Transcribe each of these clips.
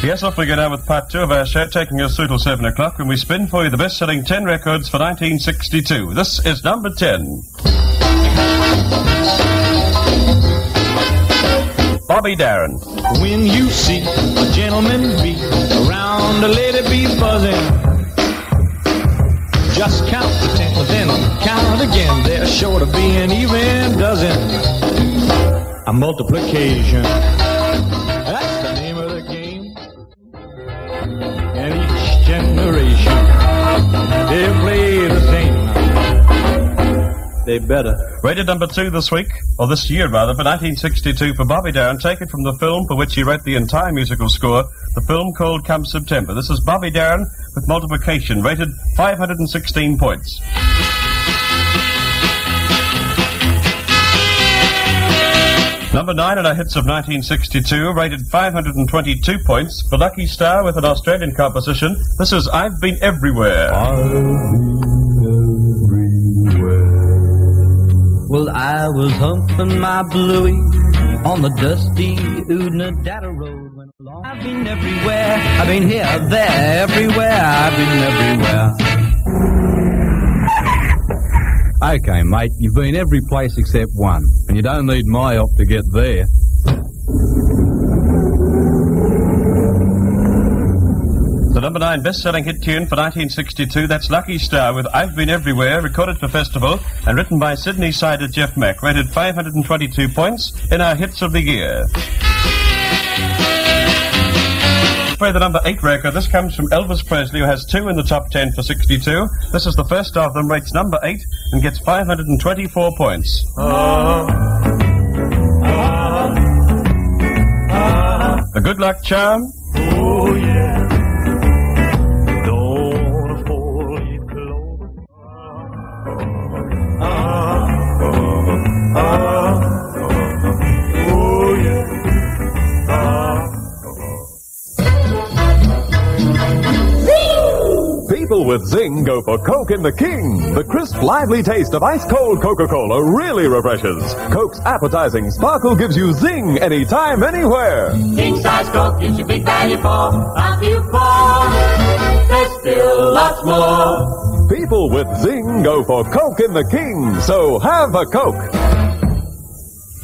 Yes, off we go now with part 2 of our show, taking us through till 7 o'clock, when we spin for you the best-selling 10 records for 1962. This is number 10. Bobby Darin. When you see a gentleman be around a lady be buzzing, just count to 10, then count again. They're sure to be an even dozen. A multiplication. That's the name of the game. And each generation, they play the same. They better. Rated number 2 this week, or this year rather, for 1962 for Bobby Darin, taken from the film for which he wrote the entire musical score, the film called Come September. This is Bobby Darin with Multiplication, rated 516 points. Number 9 in our hits of 1962, rated 522 points, for Lucky Star with an Australian composition. This is I've Been Everywhere. I've been everywhere. Well, I was humping my bluey on the dusty Oodnadatta Road. Went along. I've been everywhere. I've been here, there, everywhere. I've been everywhere. Okay, mate, you've been every place except one, and you don't need my help to get there. The number 9 best-selling hit tune for 1962, that's Lucky Star with I've Been Everywhere, recorded for Festival and written by Sydney-sider Jeff Mack, rated 522 points in our hits of the year. For the number 8 record, this comes from Elvis Presley, who has 2 in the top 10 for 62. This is the first of them, rates number 8 and gets 524 points. A Good Luck Charm. Oh, yeah. People with zing go for Coke in the King. The crisp, lively taste of ice-cold Coca-Cola really refreshes. Coke's appetizing sparkle gives you zing anytime, anywhere. King-size Coke gives you big value for a few pounds. There's still lots more. People with zing go for Coke in the King, so have a Coke.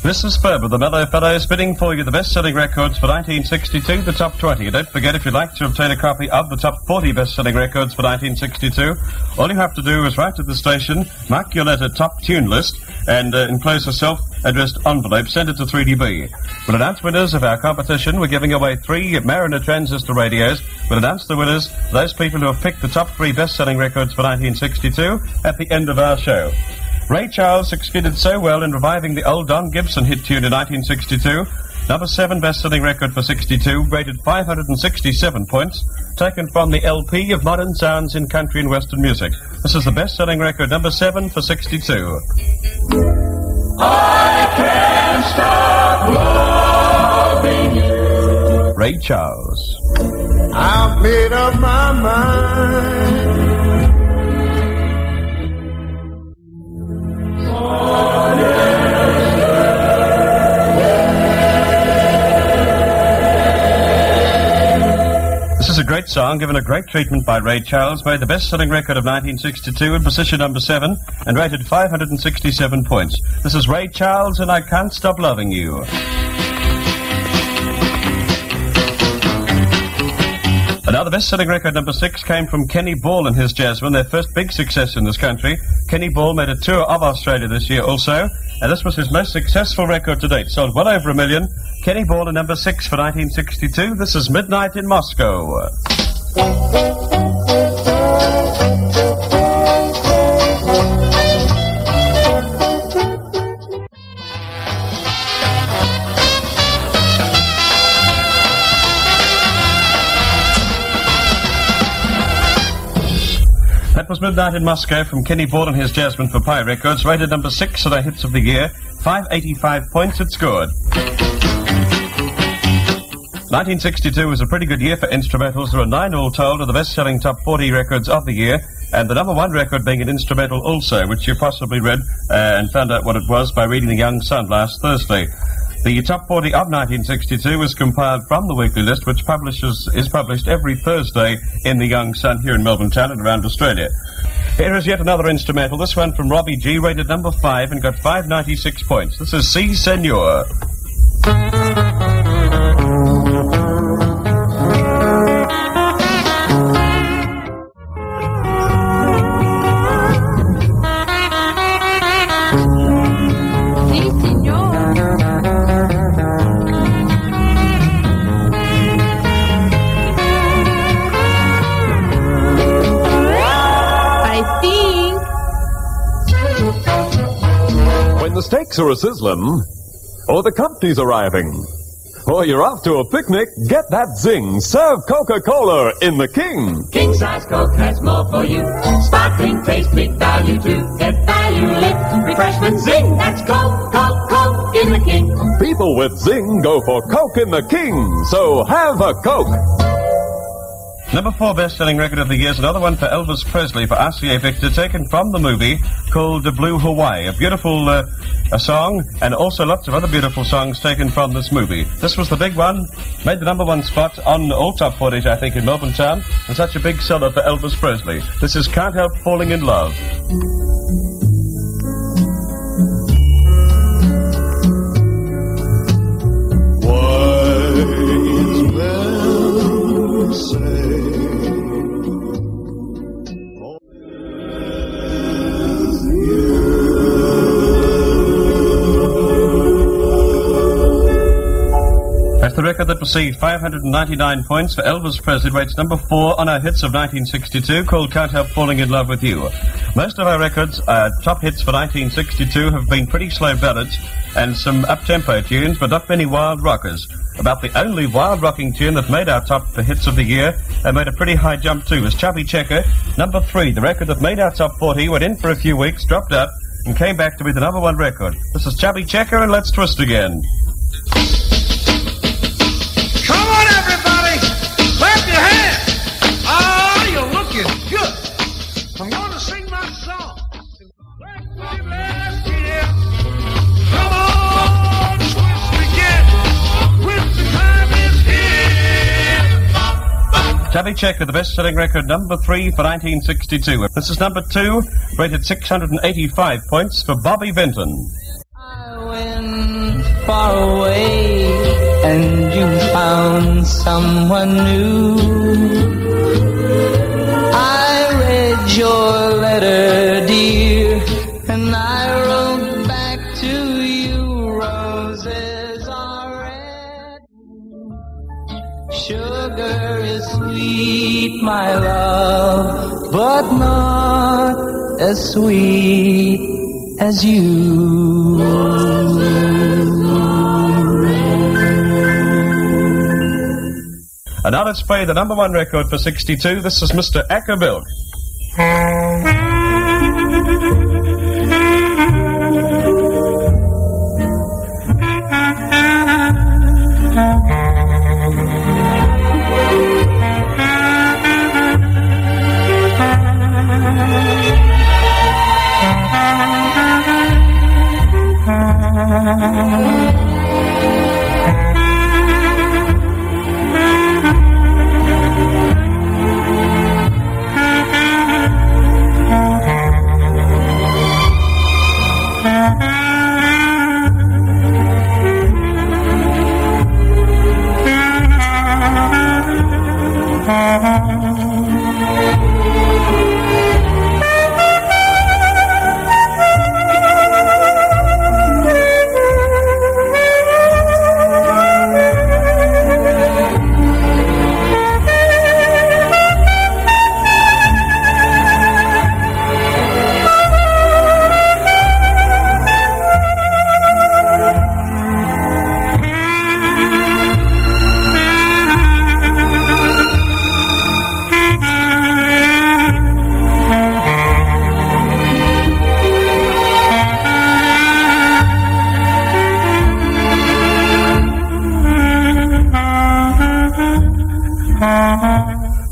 This is Ferber, the Mellow Fellow, spinning for you the best-selling records for 1962, the top 20. And don't forget, if you'd like to obtain a copy of the top 40 best-selling records for 1962, all you have to do is write to the station, mark your letter Top Tune List, and enclose a self-addressed envelope, send it to 3DB. We'll announce winners of our competition. We're giving away 3 Mariner transistor radios. We'll announce the winners, those people who have picked the top 3 best-selling records for 1962, at the end of our show. Ray Charles succeeded so well in reviving the old Don Gibson hit tune in 1962. Number 7 best-selling record for 62, rated 567 points, taken from the LP of Modern Sounds in Country and Western Music. This is the best-selling record, number 7 for 62. I can't stop loving you. Ray Charles. I've made up my mind. This is a great song, given a great treatment by Ray Charles, made the best-selling record of 1962 in position number 7, and rated 567 points. This is Ray Charles and I Can't Stop Loving You. Another best-selling record, number 6, came from Kenny Ball and his Jasmine, their first big success in this country. Kenny Ball made a tour of Australia this year also, and this was his most successful record to date. Sold well over 1 million. Kenny Ball at number 6 for 1962. This is Midnight in Moscow. That was Midnight in Moscow from Kenny Ball and his Jasmine for Pie Records, rated number 6 of their hits of the year. 585 points it scored. 1962 was a pretty good year for instrumentals. There were 9 all told of the best-selling top 40 records of the year, and the number 1 record being an instrumental also, which you possibly read and found out what it was by reading The Young Sun last Thursday. The top 40 of 1962 was compiled from the weekly list, which is published every Thursday in the Young Sun here in Melbourne town and around Australia. Here is yet another instrumental, this one from Robbie G, rated number 5 and got 596 points. This is Si Senor. The steaks are a-sizzling, or the company's arriving, or you're off to a picnic, get that zing. Serve Coca-Cola in the King. King-size Coke has more for you. Sparkling taste, big value too. Get value, lift, refreshment, zing. That's Coke, Coke, Coke in the King. People with zing go for Coke in the King, so have a Coke. Number 4 best-selling record of the year is another one for Elvis Presley for RCA Victor, taken from the movie called Blue Hawaii. A beautiful a song, and also lots of other beautiful songs taken from this movie. This was the big one, made the number 1 spot on all top 40s, I think, in Melbourne town, and such a big seller for Elvis Presley. This is Can't Help Falling in Love. Wise men say the record that received 599 points for Elvis Presley, rates number 4 on our hits of 1962, called Can't Help Falling in Love with You. Most of our records, top hits for 1962, have been pretty slow ballads and some up-tempo tunes, but not many wild rockers. About the only wild rocking tune that made our top hits of the year and made a pretty high jump too was Chubby Checker, number 3. The record that made our top 40 went in for a few weeks, dropped out, and came back to be the number 1 record. This is Chubby Checker, and let's twist again. Come on, everybody! Clap your hands! Oh, you're looking good! I'm going to sing my song. Last year. Come on, twist again. With the time is here. Chubby Checker, the best-selling record, number 3 for 1962. This is number 2, rated 685 points for Bobby Vinton. I went far away and you found someone new. I read your letter, dear, and I wrote back to you. Roses are red, sugar is sweet, my love, but not as sweet as you. And now let's play the number 1 record for 62. This is Mr. Ackerbilk.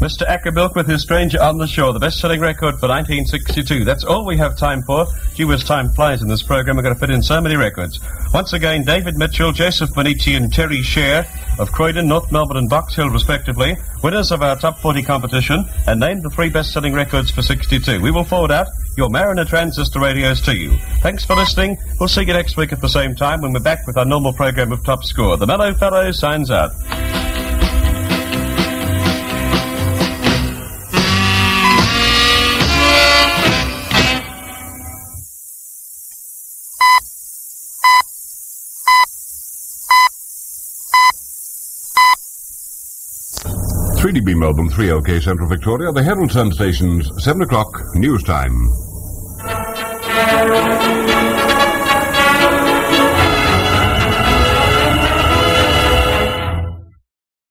Mr. Ackerbilk with his Stranger on the Shore, the best-selling record for 1962. That's all we have time for. Gee whiz, time flies in this program. We're going to fit in so many records. Once again, David Mitchell, Joseph Bonici and Terry Sher of Croydon, North Melbourne and Box Hill, respectively, winners of our Top 40 competition, and named the 3 best-selling records for 62. We will forward out your Mariner transistor radios to you. Thanks for listening. We'll see you next week at the same time when we're back with our normal program of Top Score. The Mellow Fellow signs out. DB Melbourne, 3OK Central Victoria, the Herald Sun Station's 7 o'clock news time.